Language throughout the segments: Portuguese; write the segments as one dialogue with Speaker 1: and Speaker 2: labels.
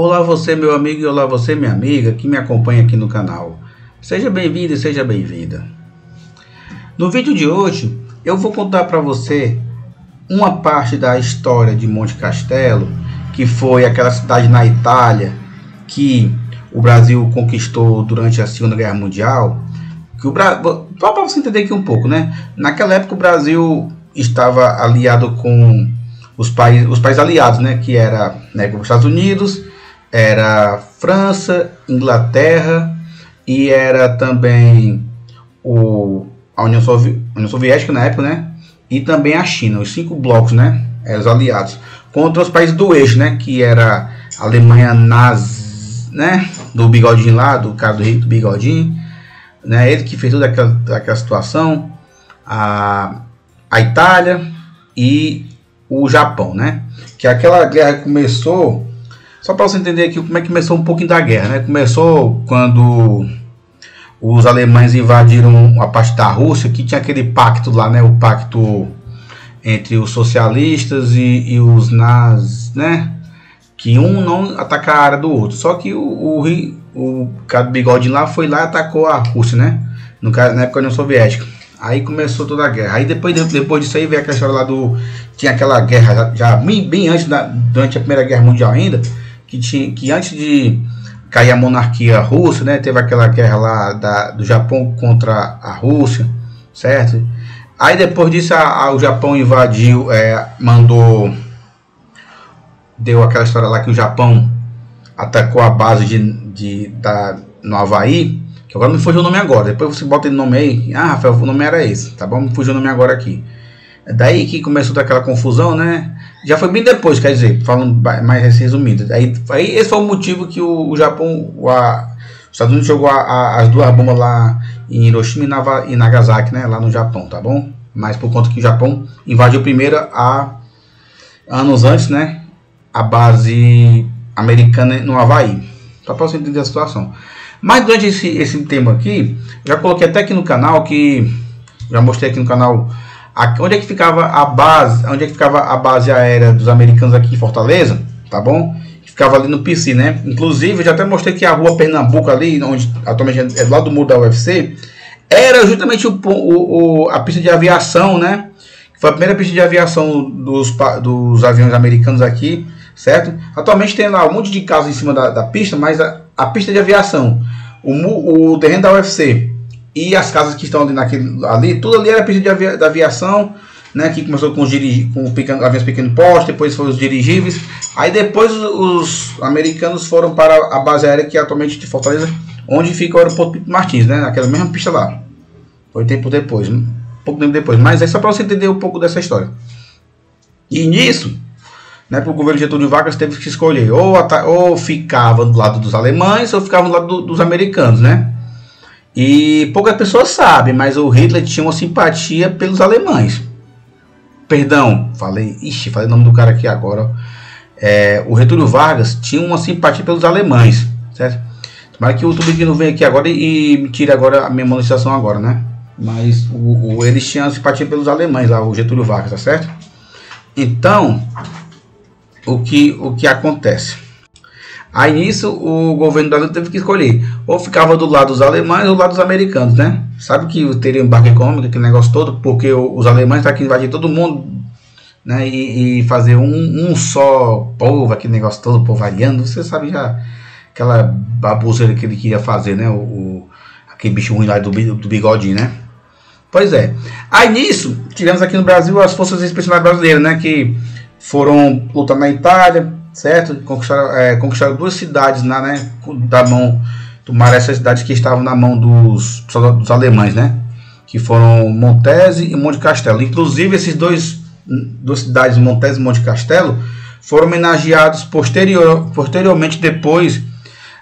Speaker 1: Olá você meu amigo e olá você minha amiga que me acompanha aqui no canal. Seja bem-vindo e seja bem-vinda. No vídeo de hoje eu vou contar para você uma parte da história de Monte Castelo, que foi aquela cidade na Itália que o Brasil conquistou durante a Segunda Guerra Mundial. Só para você entender aqui um pouco, né? Naquela época o Brasil estava aliado com os países aliados, né? Que era, né, os Estados Unidos, era França, Inglaterra e era também a União Soviética na época, né? E também a China, os 5 blocos, né? Os aliados contra os países do eixo, né? Que era a Alemanha nazi, né? Do bigodinho lá, do cara do rico do bigodinho, né? Ele que fez toda aquela situação, a Itália e o Japão, né? Que aquela guerra começou. Só para você entender aqui como é que começou um pouquinho da guerra, né? Começou quando os alemães invadiram a parte da Rússia, que tinha aquele pacto lá, né? O pacto entre os socialistas e os nazis, né? Que um não ataca a área do outro. Só que o cara do bigode lá foi lá e atacou a Rússia, né? No caso, na época da União Soviética. Aí começou toda a guerra. Aí depois disso aí veio aquela história lá tinha aquela guerra já bem antes, durante a Primeira Guerra Mundial ainda, que antes de cair a monarquia russa, né, teve aquela guerra lá do Japão contra a Rússia, certo? Aí depois disso o Japão invadiu, deu aquela história lá que o Japão atacou a base no Havaí, que agora me fugiu o nome agora, depois você bota o nome aí, Rafael, o nome era esse, tá bom? Me fugiu o nome agora aqui. Daí que começou daquela confusão, né? Já foi bem depois, quer dizer, falando mais resumido. Aí esse foi o motivo que o Japão, os Estados Unidos jogou as 2 bombas lá em Hiroshima e Nagasaki, né? Lá no Japão, tá bom? Mas por conta que o Japão invadiu primeiro anos antes, né? A base americana no Havaí. Só para você entender a situação. Mas durante esse tema aqui, já coloquei até aqui no canal, já mostrei aqui no canal onde é que ficava a base aérea dos americanos aqui em Fortaleza, tá bom? Ficava ali no PC, né? Inclusive, eu já até mostrei que a rua Pernambuco ali, onde atualmente é do lado do muro da UFC, era justamente a pista de aviação, né? Foi a primeira pista de aviação dos aviões americanos aqui, certo? Atualmente tem lá um monte de casa em cima da pista, mas a pista de aviação, o terreno da UFC e as casas que estão ali, tudo ali era pista de aviação, né, que começou com aviões pequenos postos, depois foram os dirigíveis, aí depois os americanos foram para a base aérea que é atualmente de Fortaleza, onde fica o aeroporto Pinto Martins, né, naquela mesma pista lá. Foi pouco tempo depois, mas é só para você entender um pouco dessa história. E nisso, né, para o governo Getúlio Vargas teve que escolher, ou ficava do lado dos alemães, ou ficava do lado dos americanos, né? E poucas pessoas sabem, mas o Hitler tinha uma simpatia pelos alemães. Perdão, falei o nome do cara aqui agora. O Getúlio Vargas tinha uma simpatia pelos alemães, certo? Tomara que o YouTube não venha aqui agora e me tire agora a minha monetização agora, né? Mas eles tinham simpatia pelos alemães lá, o Getúlio Vargas, tá certo? Então, o que acontece? Aí nisso o governo brasileiro teve que escolher, ou ficava do lado dos alemães ou do lado dos americanos, né? Sabe que teria um embarque econômico, aquele negócio todo, porque os alemães estão aqui invadir todo mundo, né? E fazer um só povo, aquele negócio todo, povo variando, você sabe já aquela baboseira que ele queria fazer, né? Aquele bicho ruim lá do bigodinho, né? Pois é. Aí nisso, tivemos aqui no Brasil as forças especiais brasileiras, né? Que foram lutar na Itália, certo? Conquistaram 2 cidades lá, né? Tomaram essas cidades que estavam na mão dos alemães, né? Que foram Montese e Monte Castelo. Inclusive, esses duas cidades, Montese e Monte Castelo, foram homenageados posteriormente depois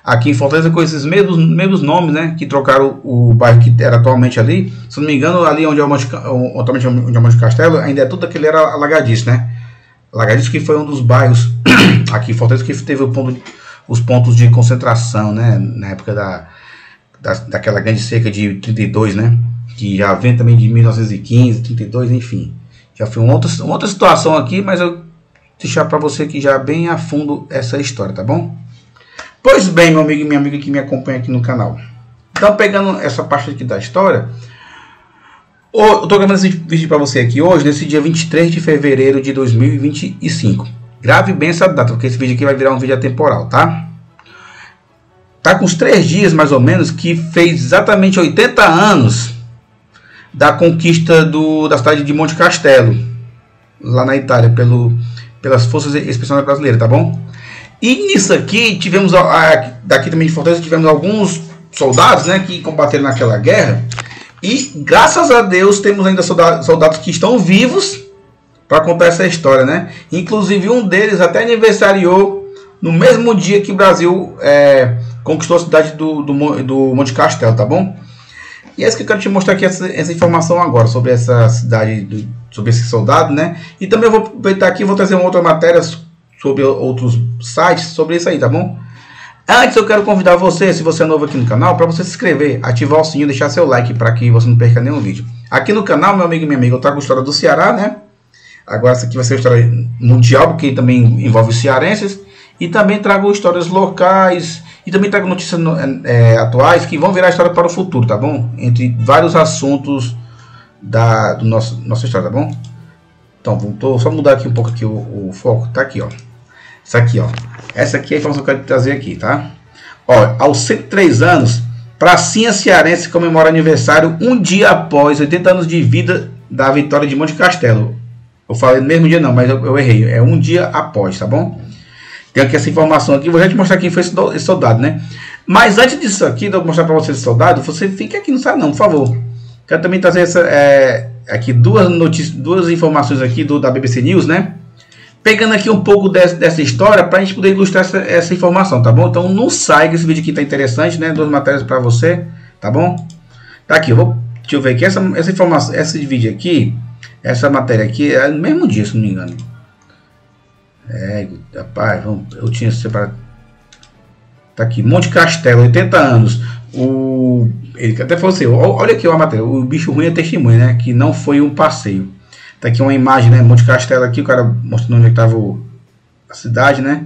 Speaker 1: aqui em Fortaleza com esses mesmos nomes, né? Que trocaram o bairro que era atualmente ali. Se não me engano, ali onde é o Monte Castelo, ainda é tudo aquele era alagadiço, né? Alagadiço que foi um dos bairros aqui em Fortaleza que teve os pontos de concentração, né? Na época daquela grande seca de 32, né? Que já vem também de 1915, 32, enfim. Já foi uma outra situação aqui, mas eu vou deixar para você que já bem a fundo essa história, tá bom? Pois bem, meu amigo e minha amiga que me acompanha aqui no canal. Então, pegando essa parte aqui da história, eu estou gravando esse vídeo para você aqui hoje, nesse dia 23 de fevereiro de 2025. Grave bem essa data, porque esse vídeo aqui vai virar um vídeo atemporal, tá? Tá com uns 3 dias, mais ou menos, que fez exatamente 80 anos da conquista da cidade de Monte Castelo, lá na Itália, pelas forças expedicionárias brasileiras, tá bom? E nisso aqui, tivemos, daqui também de Fortaleza, tivemos alguns soldados, né, que combateram naquela guerra. E graças a Deus temos ainda soldados que estão vivos para contar essa história, né? Inclusive um deles até aniversariou no mesmo dia que o Brasil conquistou a cidade do Monte Castelo, tá bom? E é isso que eu quero te mostrar aqui, essa informação agora sobre essa cidade, sobre esse soldado, né? E também eu vou aproveitar aqui e vou trazer uma outra matéria sobre outros sites, sobre isso aí, tá bom? Antes eu quero convidar você, se você é novo aqui no canal, para você se inscrever, ativar o sininho, deixar seu like para que você não perca nenhum vídeo. Aqui no canal, meu amigo e minha amiga, eu trago a história do Ceará, né? Agora essa aqui vai ser a história mundial, porque também envolve os cearenses. E também trago histórias locais e também trago notícias atuais que vão virar história para o futuro, tá bom? Entre vários assuntos do nossa história, tá bom? Então, vou só mudar aqui um pouco aqui o foco, tá aqui, ó. Isso aqui, ó. Essa aqui é a informação que eu quero trazer aqui, tá? Ó, aos 103 anos, Pracinha Cearense comemora aniversário um dia após 80 anos de vida da vitória de Monte Castelo. Eu falei no mesmo dia não, mas eu errei. É um dia após, tá bom? Tem aqui essa informação aqui. Vou já te mostrar quem foi esse soldado, né? Mas antes disso aqui, de eu mostrar para você esse soldado, você fica aqui no site não, por favor. Quero também trazer aqui duas informações aqui da BBC News, né? Pegando aqui um pouco dessa história para a gente poder ilustrar essa informação, tá bom? Então não sai que esse vídeo aqui tá interessante, né? 2 matérias para você, tá bom? Tá aqui, deixa eu ver aqui, essa informação, esse vídeo aqui, essa matéria aqui é no mesmo dia, se não me engano. Rapaz, eu tinha separado. Tá aqui, Monte Castelo, 80 anos. Ele até falou assim, olha aqui a matéria, o bicho ruim é testemunha, né? Que não foi um passeio. Tá aqui uma imagem, né? Monte Castelo aqui, o cara mostrando onde estava a cidade, né?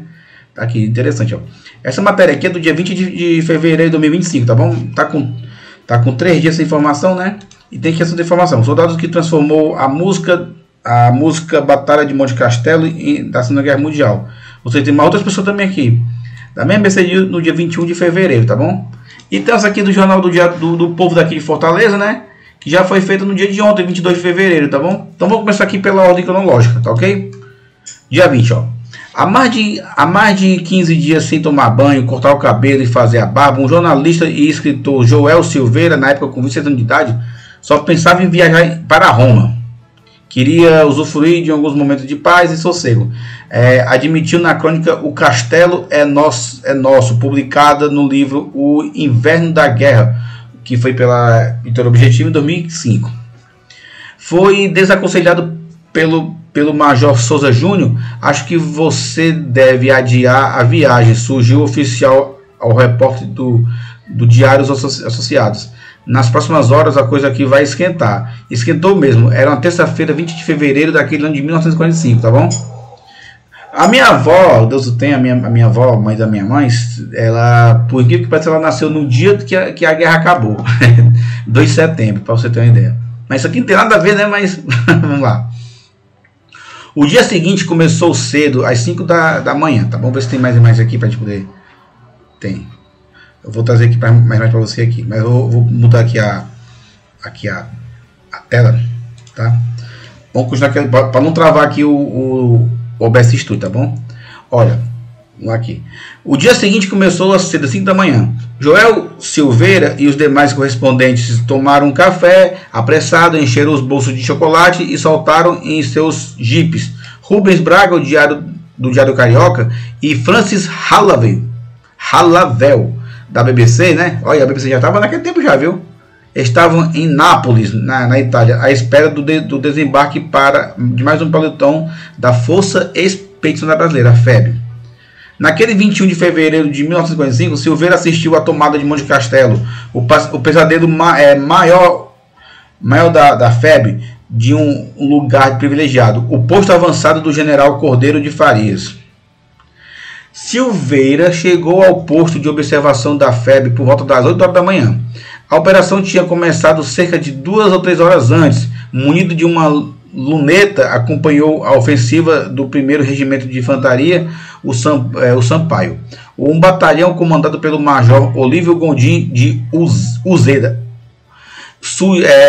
Speaker 1: Tá aqui, interessante, ó. Essa matéria aqui é do dia 20 de fevereiro de 2025, tá bom? Tá com 3 dias essa informação, né? E tem aqui essa informação. Soldados que transformou a música Batalha de Monte Castelo da Segunda Guerra Mundial. Você tem outras pessoas também aqui. Da mesma BC no dia 21 de fevereiro, tá bom? E tem essa aqui do jornal do povo daqui de Fortaleza, né? Que já foi feita no dia de ontem, 22 de fevereiro, tá bom? Então vamos começar aqui pela ordem cronológica, tá ok? Dia 20, ó. Há mais de 15 dias sem tomar banho, cortar o cabelo e fazer a barba, um jornalista e escritor Joel Silveira, na época com 26 anos de idade, só pensava em viajar para Roma. Queria usufruir de alguns momentos de paz e sossego. Admitiu na crônica O Castelo é Nosso, publicada no livro O Inverno da Guerra, que foi pela Editora Objetivo em 2005. Foi desaconselhado pelo Major Souza Júnior. Acho que você deve adiar a viagem, surgiu oficial ao repórter do Diários Associados. Nas próximas horas a coisa aqui vai esquentar. Esquentou mesmo. Era uma terça-feira, 20 de fevereiro daquele ano de 1945, tá bom? A minha avó, Deus o tenha, a minha avó, mãe da minha mãe, ela, por incrível que pareça, ela nasceu no dia que a guerra acabou. 2 de setembro, para você ter uma ideia. Mas isso aqui não tem nada a ver, né? Mas vamos lá. O dia seguinte começou cedo, às 5 da manhã, tá bom? Vamos ver se tem mais imagens aqui para a gente poder... Tem. Eu vou trazer aqui mais para você aqui. Mas eu vou mudar aqui a tela, tá? Vamos continuar aqui, para não travar aqui o OBS Studio, tá bom? Olha, vamos aqui. O dia seguinte começou às 5 da manhã. Joel Silveira e os demais correspondentes tomaram um café apressado, encheram os bolsos de chocolate e saltaram em seus jipes. Rubens Braga, do Diário Carioca, e Francis Halavel, da BBC, né? Olha, a BBC já estava naquele tempo já, viu? Estavam em Nápoles, na Itália, à espera do desembarque de mais um pelotão da Força Expedicionária Brasileira, a FEB. Naquele 21 de fevereiro de 1945, Silveira assistiu à tomada de Monte Castelo, o pesadelo maior da FEB, de um lugar privilegiado, o posto avançado do general Cordeiro de Farias. Silveira chegou ao posto de observação da FEB por volta das 8 horas da manhã. A operação tinha começado cerca de 2 ou 3 horas antes. Munido de uma luneta, acompanhou a ofensiva do 1º Regimento de Infantaria, o Sampaio. Um batalhão comandado pelo Major Olívio Gondim de Uzeda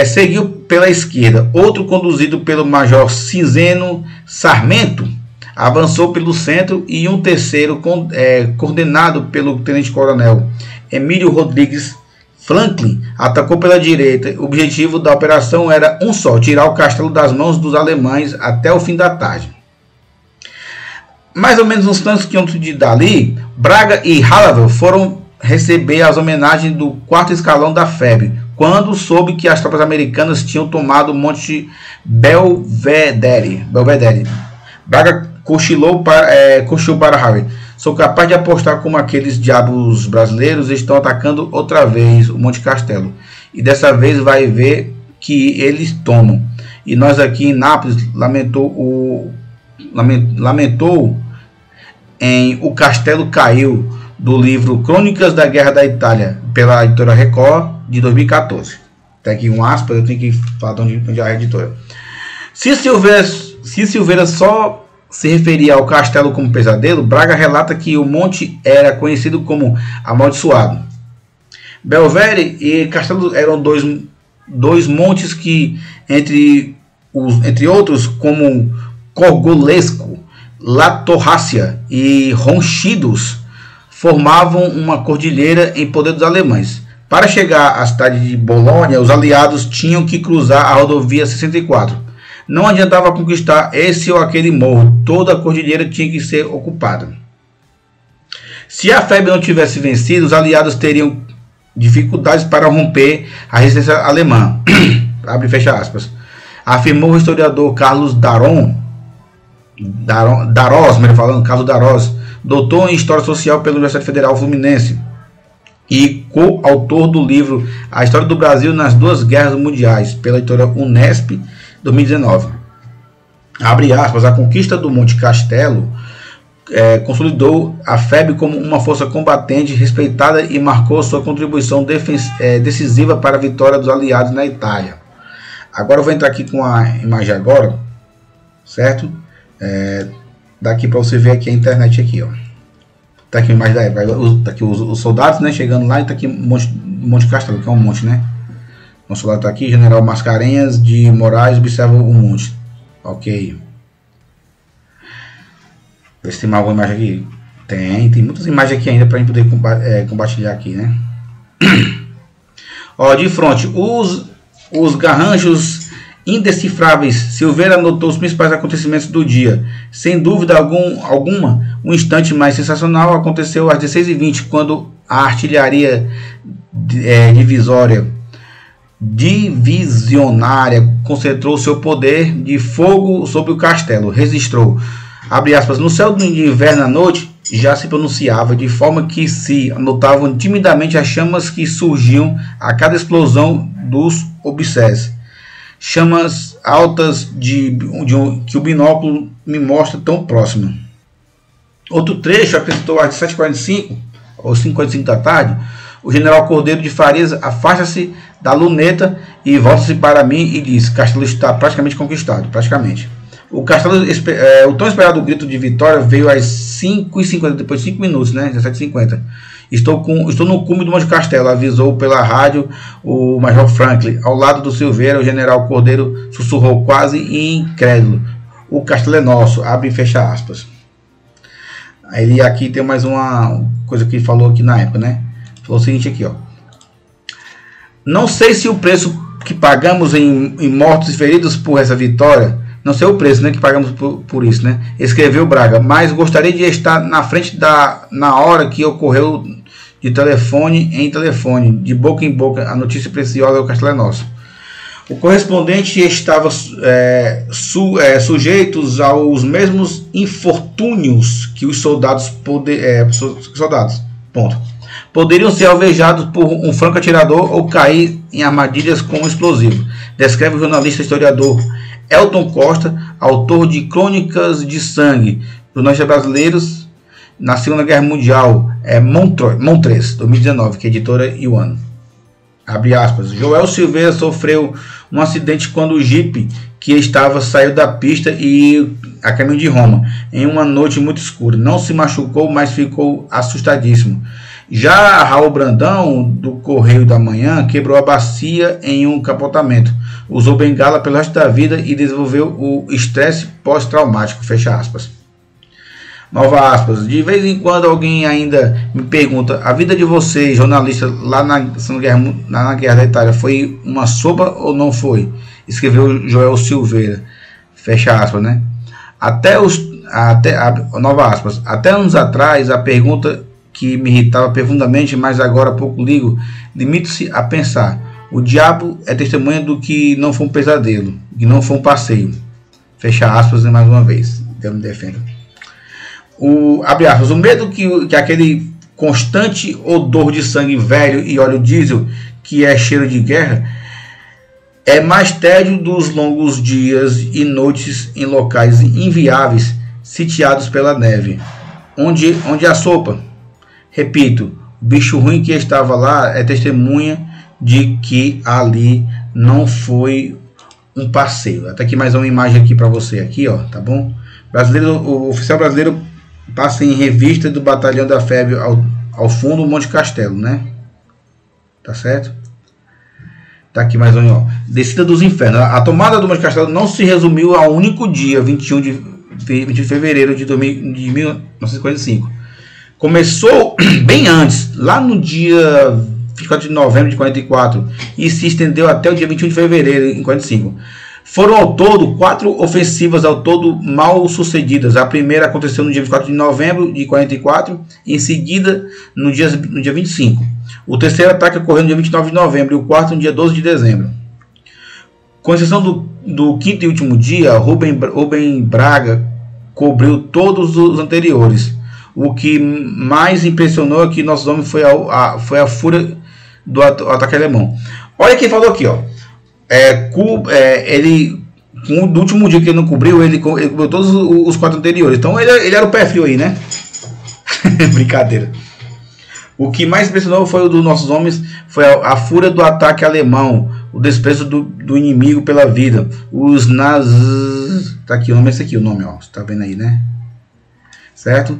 Speaker 1: seguiu pela esquerda. Outro, conduzido pelo Major Cinzeno Sarmento, avançou pelo centro, e um terceiro, coordenado pelo Tenente-Coronel Emílio Rodrigues Franklin, atacou pela direita. O objetivo da operação era um só: tirar o castelo das mãos dos alemães até o fim da tarde. Mais ou menos uns tantos quilômetros dali, Braga e Hallowell foram receber as homenagens do 4º escalão da FEB, quando soube que as tropas americanas tinham tomado o Monte Belvedere. Braga cochilou para Harry: sou capaz de apostar como aqueles diabos brasileiros estão atacando outra vez o Monte Castelo, e dessa vez vai ver que eles tomam. E nós aqui em Nápoles, lamentou em O Castelo Caiu, do livro Crônicas da Guerra da Itália, pela editora Record, de 2014. Tem aqui um aspas, eu tenho que falar de onde é a editora. Se Silveira só se referia ao castelo como pesadelo, Braga relata que o monte era conhecido como amaldiçoado. Belvedere e Castelo eram dois montes que, entre outros, como Corgolesco, Latorrácia e Ronchidos, formavam uma cordilheira em poder dos alemães. Para chegar à cidade de Bolonha, os aliados tinham que cruzar a rodovia 64. Não adiantava conquistar esse ou aquele morro, toda a cordilheira tinha que ser ocupada. Se a FEB não tivesse vencido, os aliados teriam dificuldades para romper a resistência alemã. Abre e fecha aspas. Afirmou o historiador Carlos Darós, Carlos Darós, doutor em História Social pela Universidade Federal Fluminense e coautor do livro A História do Brasil nas Duas Guerras Mundiais, pela editora Unesp, 2019. Abre aspas. A conquista do Monte Castelo consolidou a FEB como uma força combatente respeitada e marcou sua contribuição decisiva para a vitória dos aliados na Itália. Agora eu vou entrar aqui com a imagem agora, certo? Daqui para você ver aqui a internet aqui, ó. Tá aqui a imagem da época. Tá aqui os soldados, né, chegando lá, e tá aqui Monte Castelo, que é um monte, né? O soldado tá aqui, General Mascarenhas de Moraes observa o monte. Ok. Vê se tem mais alguma imagem aqui. Tem muitas imagens aqui ainda para a gente poder compartilhar aqui, né? Ó, de frente, os garranchos indecifráveis. Silveira notou os principais acontecimentos do dia. Sem dúvida alguma, um instante mais sensacional aconteceu às 16h20, quando a artilharia divisionária concentrou seu poder de fogo sobre o castelo. Registrou, abre aspas, no céu de inverno à noite já se pronunciava, de forma que se notavam timidamente as chamas que surgiam a cada explosão dos obsessos. Chamas altas que o binóculo me mostra tão próximo. Outro trecho apresentou às 7h45 ou 5h45 da tarde. O general Cordeiro de Farias afasta-se da luneta e volta-se para mim e diz: Castelo está praticamente conquistado. Praticamente. O tão esperado grito de vitória veio às 5h50, depois de 5 minutos, né? 17h50. Estou no cume do Monte Castelo, avisou pela rádio o Major Franklin. Ao lado do Silveira, o general Cordeiro sussurrou, quase incrédulo: o castelo é nosso, abre e fecha aspas. Aí aqui tem mais uma coisa que ele falou aqui na época, né? Falou o seguinte aqui, ó. Não sei se o preço que pagamos em mortos e feridos por essa vitória, não sei o preço, né, que pagamos por isso, né? Escreveu Braga, mas gostaria de estar na frente na hora que ocorreu, de telefone em telefone, de boca em boca, a notícia preciosa: o castelo é nosso. O correspondente estava sujeitos aos mesmos infortúnios que os soldados. Poderiam ser alvejados por um franco atirador ou cair em armadilhas com explosivo. Descreve o jornalista historiador Elton Costa, autor de Crônicas de Sangue, jornalistas brasileiros na Segunda Guerra Mundial, Montreux, 2019, que é a editora Yuan. Abre aspas. Joel Silveira sofreu um acidente quando o Jeep que estava saiu da pista e a caminho de Roma, em uma noite muito escura. Não se machucou, mas ficou assustadíssimo. Já Raul Brandão, do Correio da Manhã, quebrou a bacia em um capotamento. Usou bengala pelo resto da vida e desenvolveu o estresse pós-traumático. Fecha aspas. Nova aspas. De vez em quando alguém ainda me pergunta: a vida de vocês, jornalistas, lá na Guerra da Itália, foi uma sopa ou não foi? Escreveu Joel Silveira. Fecha aspas, né? Nova aspas. Até anos atrás, a pergunta que me irritava profundamente, mas agora pouco ligo, limito-se a pensar: o diabo é testemunha do que não foi um pesadelo, que não foi um passeio. Fecha aspas, mais uma vez. Deus me defenda. Abre aspas. O medo que aquele constante odor de sangue velho e óleo diesel, que é cheiro de guerra, é mais tédio dos longos dias e noites em locais inviáveis, sitiados pela neve. Onde há sopa? Repito, o bicho ruim que estava lá é testemunha de que ali não foi um passeio. Até aqui mais uma imagem aqui para você, aqui, ó, tá bom? O oficial brasileiro passa em revista do batalhão da FEB ao fundo do Monte Castelo, né? Tá certo? Tá aqui mais um, ó. Descida dos Infernos. A tomada do Monte Castelo não se resumiu a um único dia, 21 de fevereiro de 1945. Começou bem antes, lá no dia 24 de novembro de 44, e se estendeu até o dia 21 de fevereiro em 45. Foram ao todo 4 ofensivas ao todo mal sucedidas. A primeira aconteceu no dia 24 de novembro de 44, e em seguida no dia 25. O terceiro ataque ocorreu no dia 29 de novembro e o quarto no dia 12 de dezembro. Com exceção do quinto e último dia, Rubem Braga cobriu todos os anteriores. O que mais impressionou é que nossos homens foi a fúria do ataque alemão. Olha quem falou aqui, ó. Ele, no último dia que ele não cobriu, ele cobriu todos os 4 anteriores. Então ele era o pé frio aí, né? Brincadeira. O que mais impressionou foi o dos nossos homens, foi a fúria do ataque alemão, o desprezo do inimigo pela vida. Os nazis, tá aqui o nome, esse aqui o nome, ó, você tá vendo aí, né? Certo?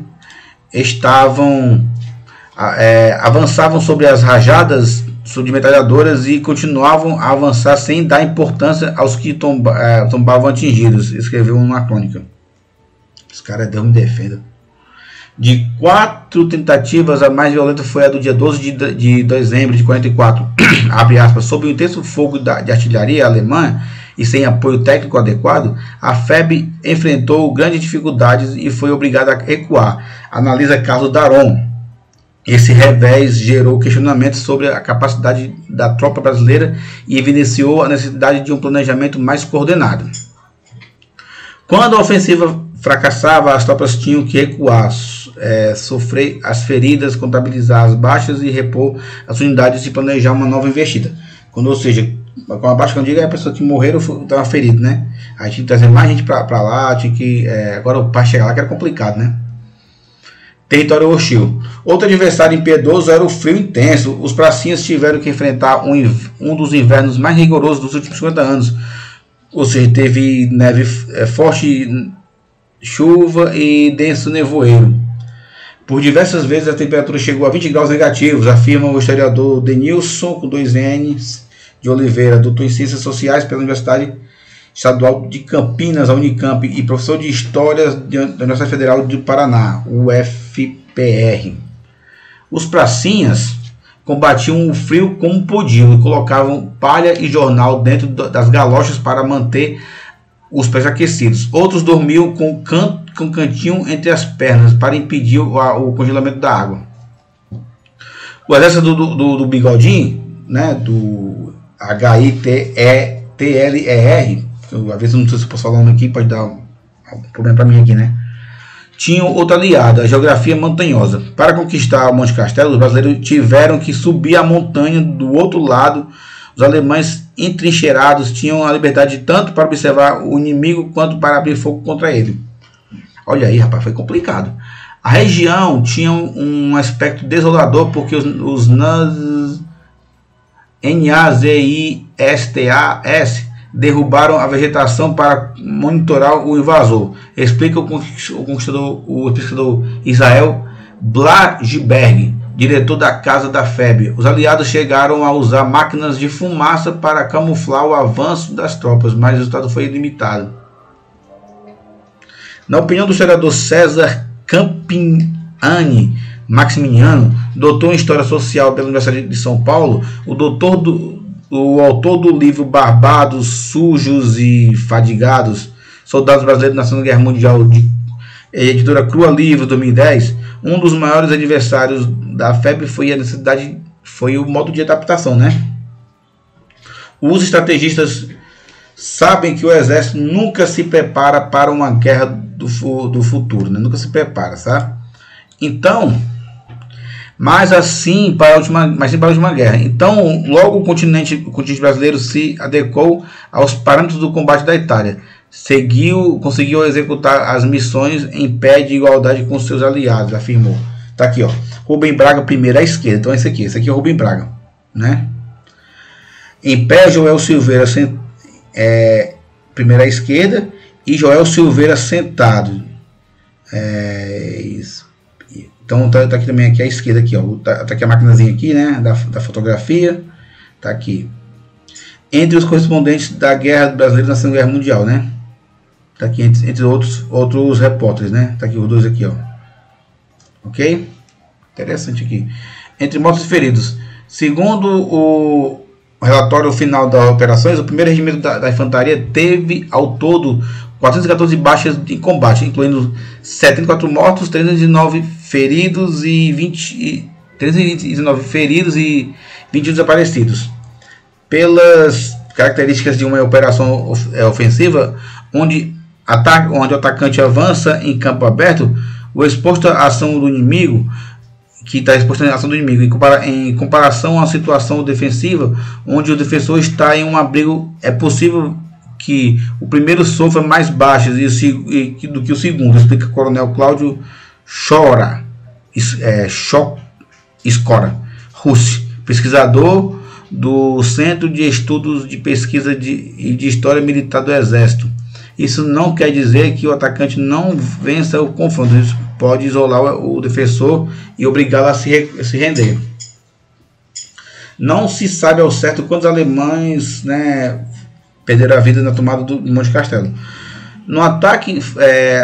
Speaker 1: Avançavam sobre as rajadas de metralhadoras e continuavam a avançar sem dar importância aos que tombavam atingidos, escreveu uma crônica. Os caras Deus me defenda. De 4 tentativas, a mais violenta foi a do dia 12 de dezembro de 44. Abre aspas. Sob o intenso fogo de artilharia alemã e sem apoio técnico adequado, a FEB enfrentou grandes dificuldades e foi obrigada a recuar. Analisa Carlos Daron. Esse revés gerou questionamentos sobre a capacidade da tropa brasileira e evidenciou a necessidade de um planejamento mais coordenado. Quando a ofensiva fracassava, as tropas tinham que recuar, sofrer as feridas, contabilizar as baixas e repor as unidades e planejar uma nova investida. Ou seja, com a baixa que eu digo é a pessoa que morreram estava ferida, né? Aí tinha que trazer mais gente para lá, tinha que agora para chegar lá que era complicado, né? Território hostil. Outro adversário impiedoso era o frio intenso. Os pracinhas tiveram que enfrentar um dos invernos mais rigorosos dos últimos 50 anos. Ou seja, teve neve forte, chuva e denso nevoeiro. Por diversas vezes a temperatura chegou a 20 graus negativos, afirma o historiador Denilson, com 2 N's, de Oliveira, doutor em Ciências Sociais pela Universidade Estadual de Campinas, a Unicamp, e professor de História da Universidade Federal do Paraná, UFPR. Os pracinhas combatiam o frio como podiam e colocavam palha e jornal dentro das galochas para manter os pés aquecidos. Outros dormiam com cantinho entre as pernas para impedir o congelamento da água. O exército do Bigodinho, né, do HITLER, às vezes eu não sei se eu posso falar o nome aqui, pode dar um problema para mim aqui, né? Tinham outra aliada, a geografia montanhosa. Para conquistar o Monte Castelo, os brasileiros tiveram que subir a montanha do outro lado. Os alemães entrincheirados tinham a liberdade tanto para observar o inimigo quanto para abrir fogo contra ele. Olha aí, rapaz, foi complicado. A região tinha um aspecto desolador porque os NAZISTAS derrubaram a vegetação para monitorar o invasor, explica o pesquisador Israel Blajberg, diretor da Casa da FEB. Os aliados chegaram a usar máquinas de fumaça para camuflar o avanço das tropas, mas o resultado foi limitado. Na opinião do historiador César Campiani Maximiano, doutor em História Social pela Universidade de São Paulo, o autor do livro Barbados, Sujos e Fadigados, Soldados Brasileiros na Segunda Guerra Mundial, editora Crua Livros, 2010, um dos maiores adversários da FEB foi o modo de adaptação, né? Os estrategistas sabem que o exército nunca se prepara para uma guerra do futuro, né? Nunca se prepara, sabe? Então, mas sim para a última guerra. Então, logo o continente brasileiro se adequou aos parâmetros do combate da Itália. Conseguiu executar as missões em pé de igualdade com seus aliados, afirmou. Tá aqui, ó. Rubem Braga primeiro à esquerda. Então esse aqui é o Rubem Braga, né? Em pé, Joel Silveira primeiro à esquerda e Joel Silveira sentado. Isso. Então tá aqui também aqui à esquerda aqui, ó. Tá aqui a maquinazinha aqui, né, da fotografia. Tá aqui. Entre os correspondentes da Guerra Brasileira na Segunda Guerra Mundial, né? Tá aqui entre outros repórteres, né? Tá aqui os dois aqui, ó. OK? Interessante aqui. Entre mortos e feridos. Segundo o relatório final das operações, o primeiro regimento da infantaria teve ao todo 414 baixas em combate, incluindo 74 mortos, 319 feridos e 319 feridos e 21 desaparecidos. Pelas características de uma operação ofensiva, onde o atacante avança em campo aberto, o exposto à ação do inimigo, que está exposto à ação do inimigo, em comparação à situação defensiva, onde o defensor está em um abrigo, é possível que o primeiro sofra mais baixas do que o segundo, explica o coronel Cláudio Scora Russi, pesquisador do Centro de Estudos de Pesquisa e de História Militar do Exército. Isso não quer dizer que o atacante não vença o confronto. Isso pode isolar o defensor e obrigá-lo a se render. Não se sabe ao certo quantos alemães, né, perderam a vida na tomada do Monte Castelo. No ataque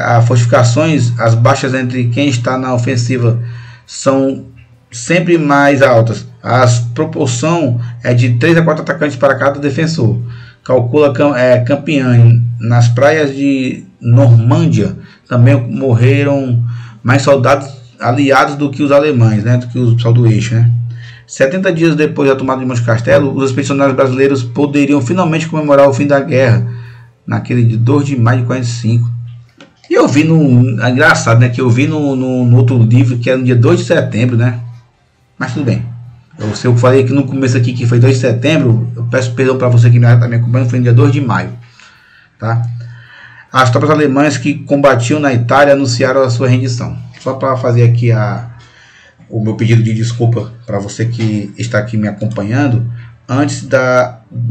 Speaker 1: a fortificações, as baixas entre quem está na ofensiva são sempre mais altas. A proporção é de 3 a 4 atacantes para cada defensor. Calcula Campiani. Nas praias de Normândia também morreram mais soldados aliados do que os alemães, né, do que o pessoal do eixo, né? 70 dias depois da tomada de Monte Castelo, os expedicionários brasileiros poderiam finalmente comemorar o fim da guerra, naquele de 2 de maio de 45. E eu vi é engraçado, né, que eu vi no outro livro, que era no dia 2 de setembro, né? Mas tudo bem. Se eu falei aqui no começo aqui que foi 2 de setembro, eu peço perdão para você que está me acompanhando, foi no dia 2 de maio. Tá? As tropas alemãs que combatiam na Itália anunciaram a sua rendição. Só para fazer aqui o meu pedido de desculpa para você que está aqui me acompanhando, antes de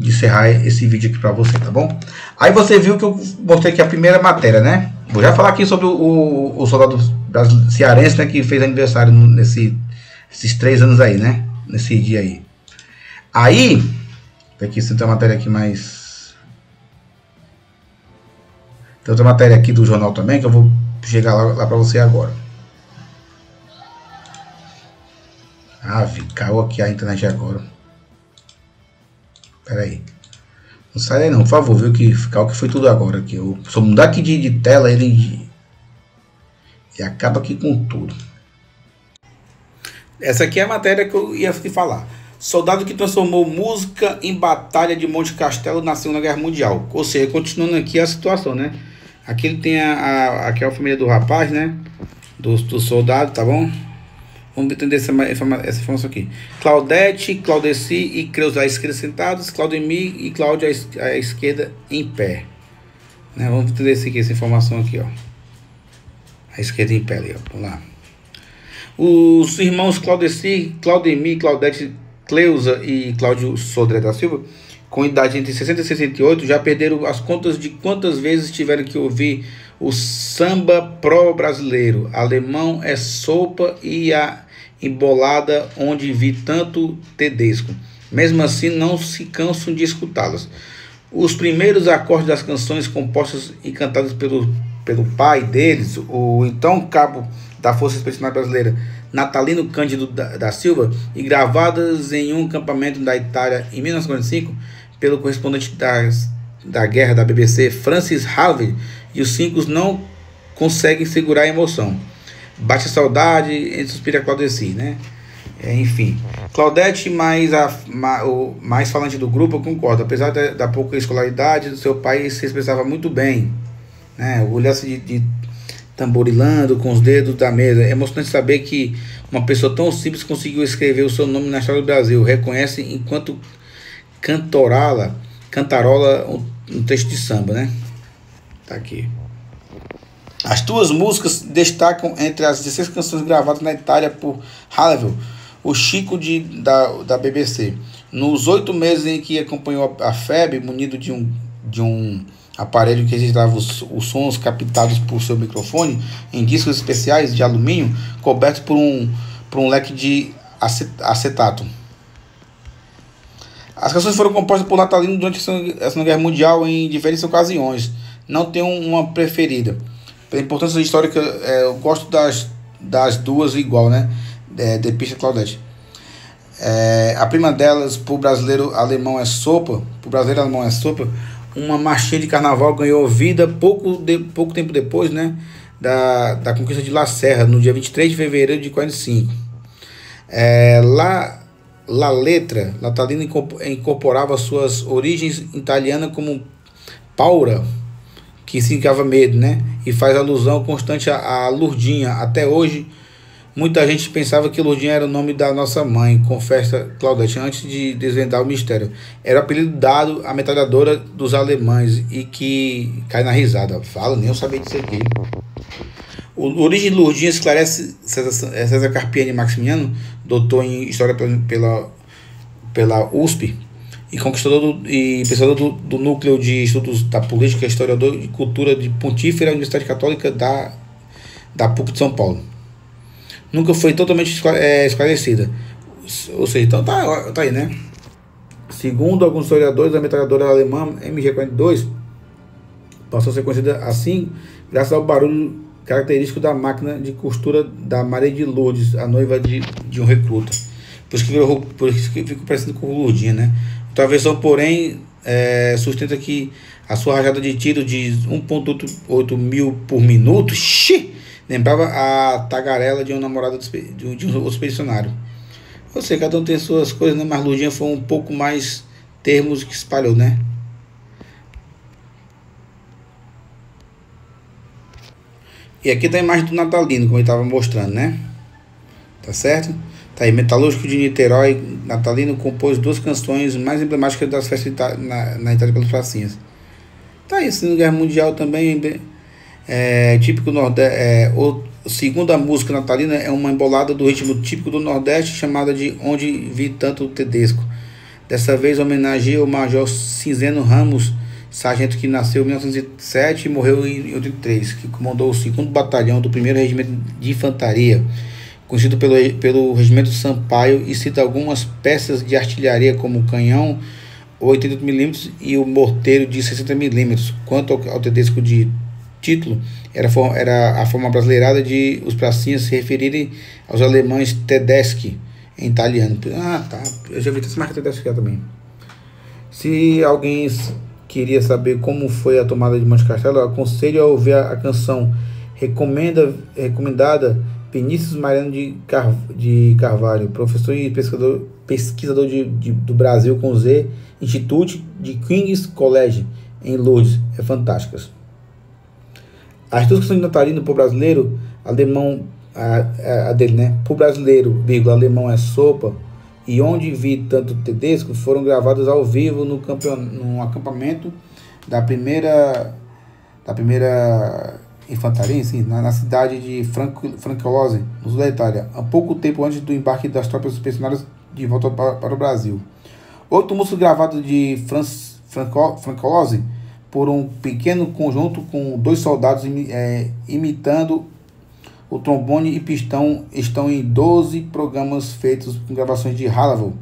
Speaker 1: encerrar esse vídeo aqui para você, tá bom? Aí você viu que eu mostrei aqui a primeira matéria, né? Vou já falar aqui sobre o soldado cearense, né, que fez aniversário esses 3 anos aí, né? Nesse dia aí. Aí, aqui você tem uma matéria aqui mais... Tem outra matéria aqui do jornal também, que eu vou chegar lá para você agora. Caiu aqui a internet agora. Pera aí. Não sai aí não, por favor, viu, que caiu que foi tudo agora. Aqui. Eu só mudar aqui de tela, ele acaba aqui com tudo. Essa aqui é a matéria que eu ia te falar. Soldado que transformou música em batalha de Monte Castelo na Segunda Guerra Mundial. Ou seja, continuando aqui a situação, né? Aqui ele tem aqui é a família do rapaz, né? Do soldado, tá bom? Vamos entender essa informação aqui. Claudete, Claudeci e Creus à esquerda sentados, Claudemir e Cláudio à esquerda em pé. Né? Vamos entender essa informação aqui, ó. À esquerda em pé ali, ó. Vamos lá. Os irmãos Claudeci, Claudemir, Claudete, Cleusa e Cláudio Sodré da Silva, com idade entre 60 e 68, já perderam as contas de quantas vezes tiveram que ouvir o samba pró-brasileiro. Alemão é sopa e a embolada onde vi tanto Tedesco. Mesmo assim, não se cansam de escutá-las. Os primeiros acordes das canções compostas e cantadas pelo pai deles, o então cabo da Força Expedicionária Brasileira, Natalino Cândido da Silva, e gravadas em um acampamento da Itália em 1945 pelo correspondente da guerra da BBC, Francis Harvey, e os cinco não conseguem segurar a emoção. Bate a saudade e suspira Claudeci, né? Enfim, Claudete, o mais falante do grupo, eu concordo. Apesar da pouca escolaridade do seu pai, se expressava muito bem, né? Olhasse de tamborilando com os dedos da mesa. É emocionante saber que uma pessoa tão simples conseguiu escrever o seu nome na história do Brasil. Reconhece enquanto cantarola um texto de samba, né? Tá aqui. As duas músicas destacam entre as 16 canções gravadas na Itália por Haleville, o Chico da BBC. Nos 8 meses em que acompanhou a FEB, munido de um aparelho que registrava os sons captados por seu microfone em discos especiais de alumínio cobertos por um leque de acetato. As canções foram compostas por Natalino durante a Segunda Guerra Mundial em diferentes ocasiões. Não tenho uma preferida. Pela importância histórica, eu gosto das duas igual, né? De Pista Claudete. A prima delas, por brasileiro alemão é sopa. Uma marchinha de carnaval ganhou vida pouco tempo depois, né? Da conquista de La Serra, no dia 23 de fevereiro de 45. La letra, Natalino incorporava suas origens italianas como paura, que significava medo, né? E faz alusão constante a Lurdinha. Até hoje, muita gente pensava que Lurdinha era o nome da nossa mãe, confessa Claudete, antes de desvendar o mistério. Era o apelido dado à metralhadora dos alemães e que cai na risada. Fala, nem eu sabia disso aqui. A origem de Lurdinha esclarece César Carpiani Maximiano, doutor em História pela USP, e pesquisador do Núcleo de Estudos da Política, historiador de Cultura de Pontífera Universidade Católica da PUC de São Paulo. Nunca foi totalmente esclarecida. Ou seja, então tá aí, né? Segundo alguns historiadores, a metralhadora alemã MG-42 passou a ser conhecida assim graças ao barulho característico da máquina de costura da Maria de Lourdes, a noiva de um recruta. Por isso que ficou parecendo com o Lurdinha, né? Outra versão, porém, sustenta que a sua rajada de tiro de 1.8 mil por minuto lembrava a tagarela de um namorado de um outro expedicionário. Ou seja, cada um tem suas coisas, né? Mas Lurdinha foi um pouco mais termos que espalhou, né? E aqui tá a imagem do Natalino, como ele estava mostrando, né? Tá certo? Tá aí, Metalúrgico de Niterói, Natalino compôs 2 canções mais emblemáticas das festas na Itália pelas pracinhas. Tá aí, Segunda Guerra Mundial também, típico Nordeste. A segunda música natalina é uma embolada do ritmo típico do Nordeste, chamada de Onde Vi Tanto Tedesco. Dessa vez homenageia o Major Cinzeno Ramos, sargento que nasceu em 1907 e morreu em 83, que comandou o 2º Batalhão do 1º Regimento de Infantaria, conhecido pelo Regimento Sampaio, e cita algumas peças de artilharia como o canhão 88mm e o morteiro de 60mm. Quanto ao Tedesco de título, era a forma brasileirada de os pracinhas se referirem aos alemães Tedeschi, em italiano. Tá, eu já vi essa marca Tedeschi também. Se alguém queria saber como foi a tomada de Monte Castelo, aconselho a ouvir a canção recomendada Vinícius Mariano de Carvalho, professor e pesquisador do Brasil com Z, Institute de King's College, em Lourdes. É fantásticas. As 2 canções de Natalino por brasileiro, alemão, a dele, né? Por brasileiro, alemão é sopa, e Onde Vi Tanto Tedesco, foram gravadas ao vivo no acampamento da primeira
Speaker 2: infantaria, sim, na cidade de Francolose, no sul da Itália, há pouco tempo antes do embarque das tropas expedicionárias de volta para o Brasil. Outro músico gravado de Francolose por um pequeno conjunto com 2 soldados imitando o trombone e pistão estão em 12 programas feitos com gravações de Hallowell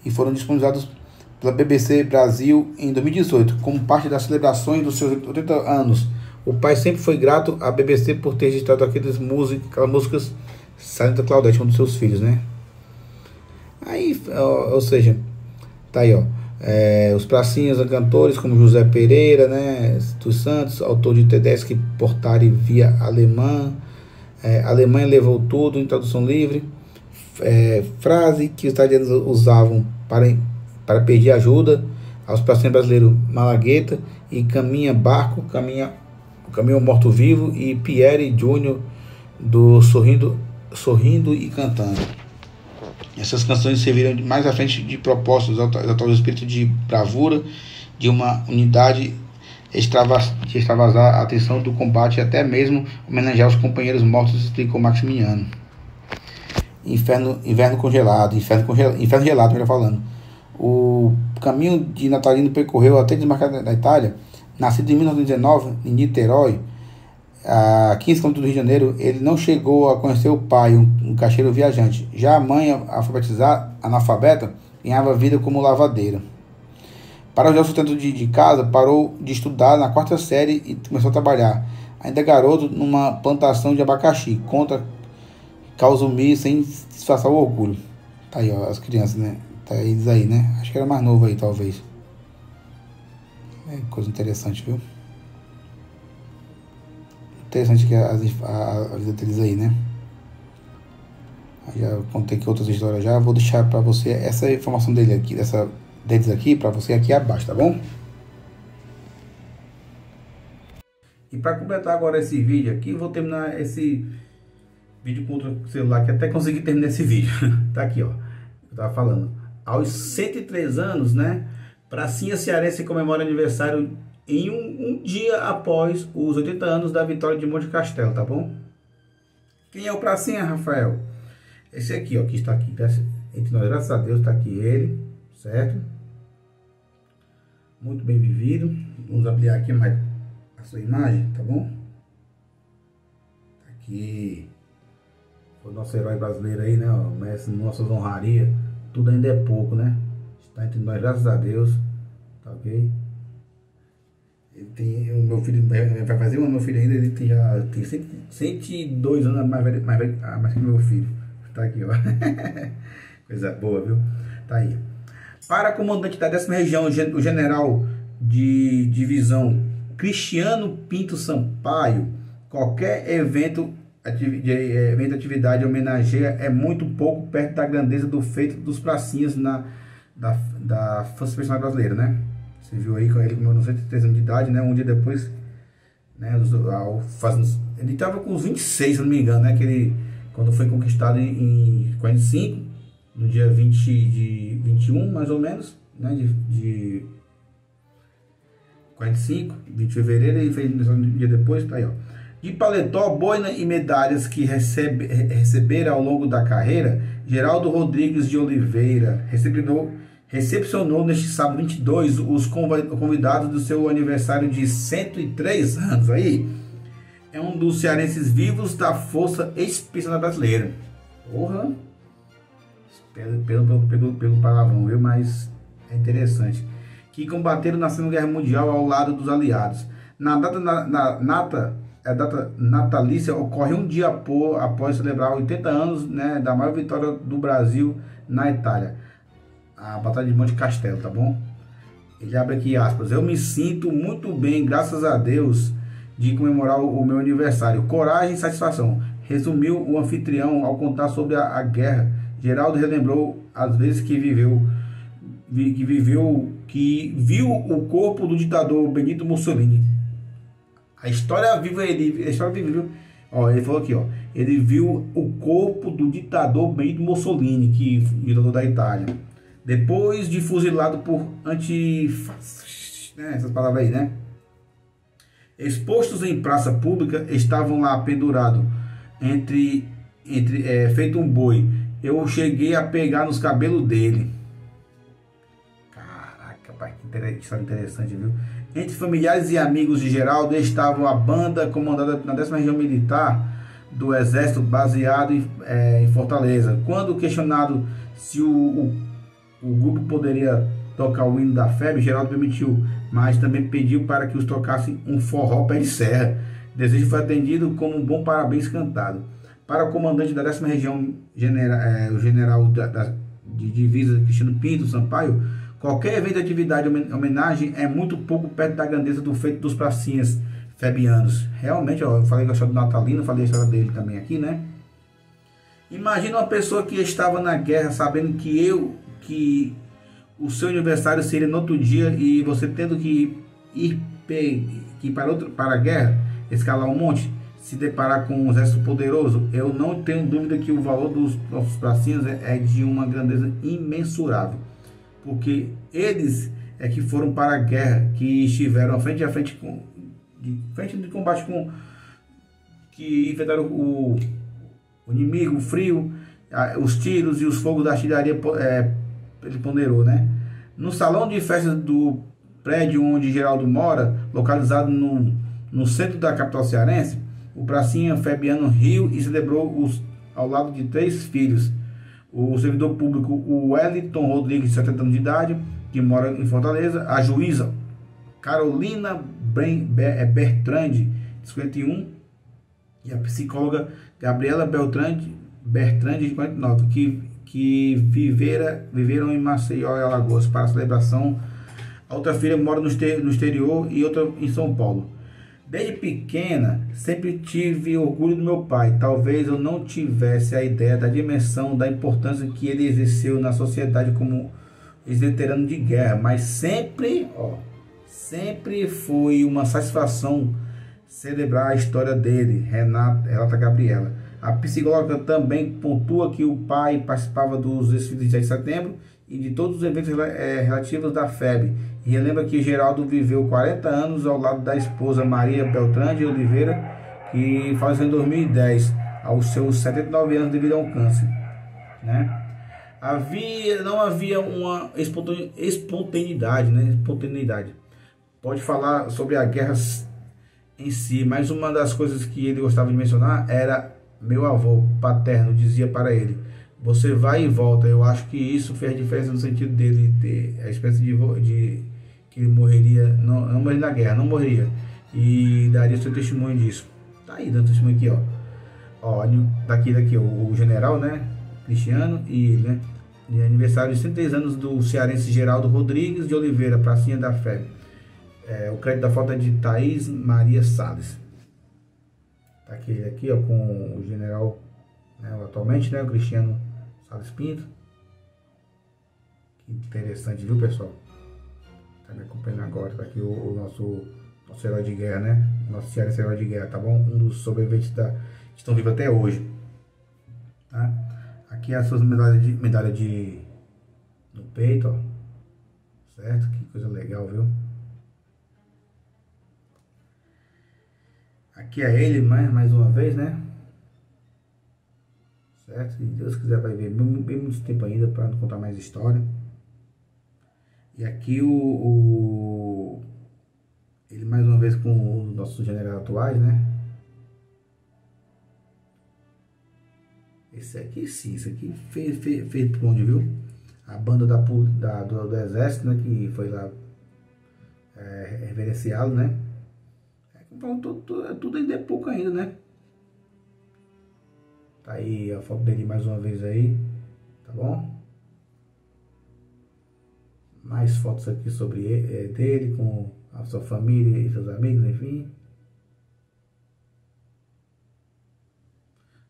Speaker 2: e foram disponibilizados pela BBC Brasil em 2018, como parte das celebrações dos seus 80 anos. O pai sempre foi grato à BBC por ter registrado aquelas músicas Silent Claudette, um dos seus filhos, né? Aí, ou seja, tá aí, ó. Os pracinhas cantores como José Pereira, né, dos Santos, autor de Tedeschi Portare via alemã, Alemanha levou tudo, em tradução livre, frase que os italianos usavam para pedir ajuda aos pracinhas brasileiros, Malagueta e Caminha Barco, Caminho Morto-Vivo e Pierre Júnior do Sorrindo e Cantando. Essas canções serviram mais à frente de propósitos exaltar o espírito de bravura, de uma unidade, de extravasar a atenção do combate e até mesmo homenagear os companheiros mortos, explicou Maximiano. Inferno gelado, melhor falando. O caminho de Natalino percorreu até desmarcar da Itália. Nascido em 1919 em Niterói, a 15 km do Rio de Janeiro, ele não chegou a conhecer o pai, um caixeiro viajante. Já a mãe, analfabeta, ganhava vida como lavadeira. Para o sustento de casa, parou de estudar na 4ª série e começou a trabalhar. Ainda garoto, numa plantação de abacaxi. Conta Causumir sem disfarçar o orgulho. Tá aí, ó, as crianças, né? Tá eles aí, né? Acho que era mais novo aí, talvez. Coisa interessante, viu? Interessante que a vida deles aí, né? Já contei aqui outras histórias já. Vou deixar para você essa informação deles aqui para você aqui abaixo, tá bom? E para completar agora esse vídeo aqui, vou terminar esse vídeo com outro celular que até consegui terminar esse vídeo. Tá aqui, ó. Eu tava falando. Aos 103 anos, né? Pracinha Cearense comemora aniversário em um dia após os 80 anos da vitória de Monte Castelo, tá bom? Quem é o Pracinha, Rafael? Esse aqui, ó, que está aqui, entre nós, graças a Deus, está aqui ele, certo? Muito bem vivido. Vamos ampliar aqui mais a sua imagem, tá bom? Aqui, o nosso herói brasileiro aí, né? O mestre, nossas honrarias, tudo ainda é pouco, né? Está entre nós, graças a Deus, tá ok? Ele tem, o meu filho vai fazer meu filho ainda, ele já tem 102 anos mais que meu filho. Tá aqui, ó. Coisa boa, viu? Tá aí. Para comandante da 10ª região, o general de divisão Cristiano Pinto Sampaio, qualquer atividade homenageia é muito pouco perto da grandeza do feito dos pracinhas da Força Expedicionária Brasileira, né? Você viu aí com ele com 93 anos de idade, né? Um dia depois, né? Ele estava com uns 26, se não me engano, né? Que ele, quando foi conquistado em 45, no dia 21, mais ou menos, né? De 45, 20 de fevereiro, e fez um dia depois, tá aí, ó. De paletó, boina e medalhas que receberam ao longo da carreira, Geraldo Rodrigues de Oliveira recepcionou neste sábado 22 os convidados do seu aniversário de 103 anos. Aí é um dos cearenses vivos da Força Expedicionária Brasileira. Porra! Pelo palavrão, viu? Mas é interessante. Que combateram na Segunda Guerra Mundial ao lado dos aliados. A data natalícia ocorre um dia após celebrar 80 anos, né, da maior vitória do Brasil na Itália, a Batalha de Monte Castelo, tá bom? Ele abre aqui aspas: eu me sinto muito bem, graças a Deus, de comemorar o meu aniversário. Coragem e satisfação, resumiu o anfitrião ao contar sobre a guerra. Geraldo relembrou as vezes que viu o corpo do ditador Benito Mussolini. A história viva, viu? Ó, ele falou aqui, ó, ele viu o corpo do ditador Benito Mussolini, ditador da Itália, depois de fuzilado por antifascistas, né, essas palavras aí, né?
Speaker 1: expostos em praça pública, estavam lá pendurados feito um boi. Eu cheguei a pegar nos cabelos dele. Caraca, pai, que história interessante, viu? Entre familiares e amigos de Geraldo estavam a banda comandada na 10ª Região Militar do Exército, baseado em Fortaleza. Quando questionado se o grupo poderia tocar o hino da FEB, Geraldo permitiu, mas também pediu para que os tocassem um forró pé de serra. O desejo foi atendido como um bom parabéns cantado. Para o comandante da 10ª Região, o general de divisa Cristiano Pinto Sampaio, qualquer evento de atividade ou homenagem é muito pouco perto da grandeza do feito dos pracinhas febianos. Realmente, ó, eu falei da história do Natalino, falei a história dele também aqui, né? Imagina uma pessoa que estava na guerra sabendo que o seu aniversário seria no outro dia e você tendo que ir para a guerra, escalar um monte, se deparar com um exército poderoso. Eu não tenho dúvida que o valor dos nossos pracinhas é de uma grandeza imensurável, porque eles é que foram para a guerra, que estiveram frente a frente de combate que enfrentaram o inimigo, o frio, os tiros e os fogos da artilharia. Ele ponderou, né? No salão de festas do prédio onde Geraldo mora, localizado no centro da capital cearense, o pracinha febiano riu e celebrou ao lado de 3 filhos. O servidor público, o Wellington Rodrigues, de 70 anos de idade, que mora em Fortaleza, a juíza Carolina Bertrandi, de 51, e a psicóloga Gabriela Bertrandi, de 49, que viveram em Maceió e Alagoas para a celebração. A outra filha mora no exterior e outra em São Paulo. Desde pequena, sempre tive orgulho do meu pai. Talvez eu não tivesse a ideia da dimensão, da importância que ele exerceu na sociedade como ex-veterano de guerra, mas sempre foi uma satisfação celebrar a história dele, relata Gabriela. A psicóloga também pontua que o pai participava dos desfiles de 7 de setembro e de todos os eventos relativos da FEB, e relembra que Geraldo viveu 40 anos ao lado da esposa Maria Beltrán de Oliveira, que faleceu em 2010, aos seus 79 anos devido a um câncer, né? Não havia uma espontaneidade, né? Pode falar sobre a guerra em si, mas uma das coisas que ele gostava de mencionar era meu avô paterno dizia para ele: você vai e volta. Eu acho que isso fez diferença no sentido dele ter a experiência de que ele morreria, não morreria na guerra, não morreria, e daria seu testemunho disso. Tá aí dando testemunho aqui, ó, daqui o general, né, Cristiano, e ele, né, de aniversário de 103 anos do cearense Geraldo Rodrigues de Oliveira, pracinha da Fé. O crédito da foto é de Thaís Maria Salles. Tá aqui ó, com o general, né, atualmente, né, o Cristiano Salles Pinto. Que interessante, viu, pessoal? Tá me acompanhando agora. Tá aqui o nosso herói de guerra, né? Nosso cearense herói de guerra, tá bom? Um dos sobreviventes que estão vivos até hoje, tá? Aqui as suas medalhas no peito, ó. Certo? Que coisa legal, viu? Aqui é ele, mais uma vez, né? Certo? Se Deus quiser vai ver bem muito tempo ainda para não contar mais história. E aqui ele mais uma vez com os nossos generais atuais, né? Esse aqui sim, esse aqui fez por onde, viu? A banda do exército, né? Que foi lá reverenciá-lo, né? Tudo ainda é pouco ainda, né? Tá aí a foto dele mais uma vez aí, tá bom? Mais fotos aqui sobre dele com a sua família e seus amigos, enfim.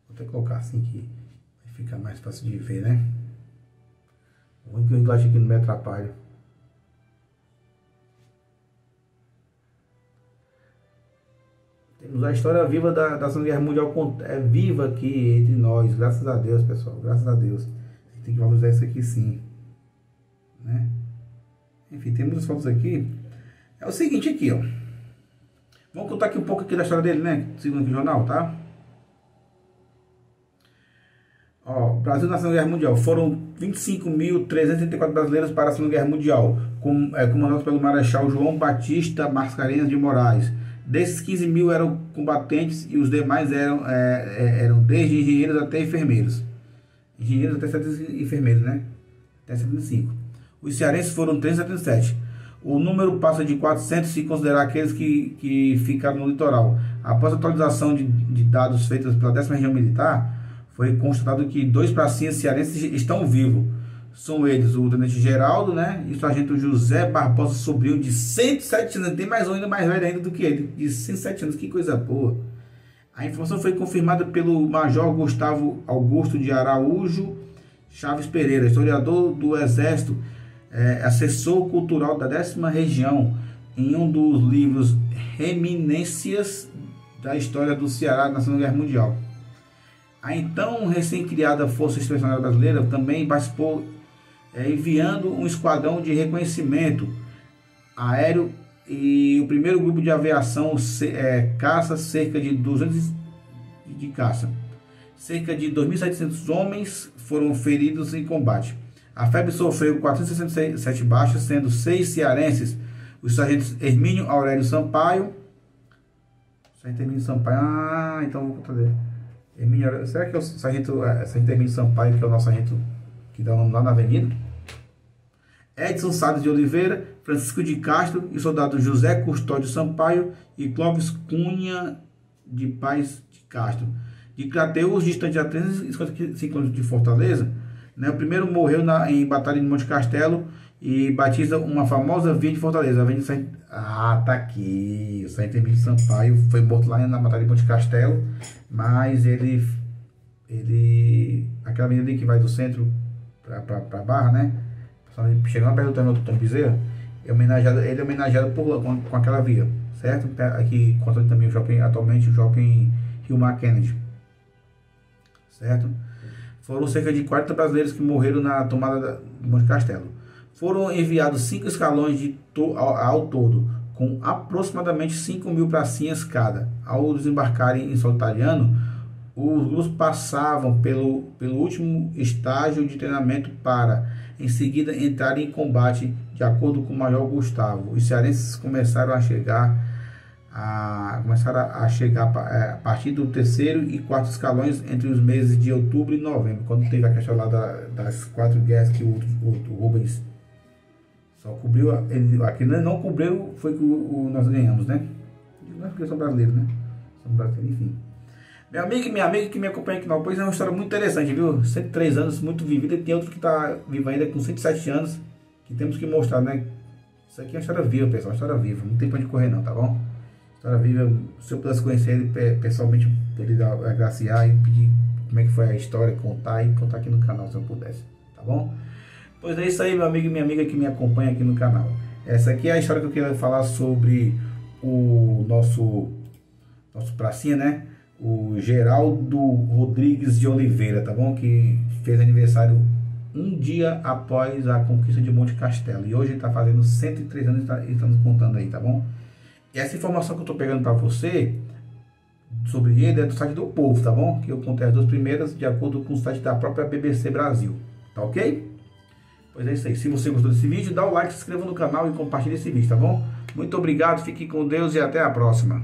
Speaker 1: Vou até colocar assim que vai ficar mais fácil de ver, né? O único que eu acho que não me atrapalha. Temos a história viva da Segunda Guerra Mundial, viva aqui entre nós, graças a Deus, pessoal, graças a Deus. A gente tem que valorizar isso aqui sim, né? Enfim, temos as fotos aqui. É o seguinte aqui, ó. Vamos contar aqui um pouco aqui da história dele, né? Segundo aqui o jornal, tá? Ó, Brasil na Segunda Guerra Mundial. Foram 25.334 brasileiros para a Segunda Guerra Mundial, comandados pelo Marechal João Batista Mascarenhas de Moraes. Desses 15 mil eram combatentes e os demais eram desde engenheiros até enfermeiros. Engenheiros até 70 enfermeiros, né? Até 75. Os cearenses foram 377. O número passa de 400 se considerar aqueles que ficaram no litoral. Após a atualização de dados feitos pela 10ª Região Militar, foi constatado que 2 pracinhas cearenses estão vivos. São eles o Tenente Geraldo, né? E o Sargento José Barbosa Sobrinho, de 107 anos. Tem mais um ainda mais velho ainda do que ele, de 107 anos. Que coisa boa. A informação foi confirmada pelo Major Gustavo Augusto de Araújo Chaves Pereira, historiador do Exército, assessor cultural da 10ª Região, em um dos livros Reminiscências da História do Ceará na Segunda Guerra Mundial. A então recém-criada Força Expedicionária Brasileira também participou, enviando um esquadrão de reconhecimento aéreo e o primeiro grupo de aviação caça, cerca de 200 de caça. Cerca de 2.700 homens foram feridos em combate. A FEB sofreu 467 baixas, sendo 6 cearenses, os sargentos Hermínio Aurélio Sampaio. Sargento Hermínio Sampaio, então vou contar. Será que é o sargento Hermínio Sampaio, que é o nosso sargento que dá o nome lá na avenida? Edson Salles de Oliveira, Francisco de Castro e o soldado José Custódio Sampaio e Clóvis Cunha de Paz de Castro. De Crateús, distante a 355 km de Fortaleza, né? O primeiro morreu em batalha de Monte Castelo e batiza uma famosa via de Fortaleza. Tá aqui. O sargento Hermínio Sampaio foi morto lá na batalha de Monte Castelo, mas aquela avenida ali que vai do centro para Barra, né? Chegando perto do terminal do Tom Bezerra, ele é homenageado com aquela via, certo? Aqui conta também atualmente o shopping Rio Mar Kennedy, certo? Foram cerca de 40 brasileiros que morreram na tomada de Monte Castelo. Foram enviados 5 escalões ao todo, com aproximadamente 5.000 pracinhas cada. Ao desembarcarem em solo italiano, os grupos passavam pelo último estágio de treinamento para, em seguida, entrarem em combate, de acordo com o Major Gustavo. Os cearenses começaram a chegar a partir do 3º e 4º escalões entre os meses de outubro e novembro, quando teve a questão lá das 4 guerras que o Rubens só cobriu. Aqui não cobriu, foi que nós ganhamos, né? Não é porque são brasileiros, né? São brasileiros, enfim. Meu amigo e minha amiga que me acompanha aqui no Apoio, é uma história muito interessante, viu? 103 anos, muito vivida. E tem outro que está vivo ainda com 107 anos, que temos que mostrar, né? Isso aqui é uma história viva, pessoal, uma história viva. Não tem pra onde correr não, tá bom? História viva, se eu pudesse conhecer ele pessoalmente, poderia agraciar e pedir como é que foi a história, contar aqui no canal, se eu pudesse, tá bom? Pois é isso aí, meu amigo e minha amiga que me acompanha aqui no canal. Essa aqui é a história que eu queria falar sobre o nosso pracinha, né? O Geraldo Rodrigues de Oliveira, tá bom? Que fez aniversário um dia após a conquista de Monte Castelo. E hoje ele está fazendo 103 anos e está nos contando aí, tá bom? E essa informação que eu estou pegando para você sobre ele é do site do Povo, tá bom? Que eu contei as 2 primeiras de acordo com o site da própria BBC Brasil, tá ok? Pois é isso aí. Se você gostou desse vídeo, dá o like, se inscreva no canal e compartilhe esse vídeo, tá bom? Muito obrigado, fique com Deus e até a próxima.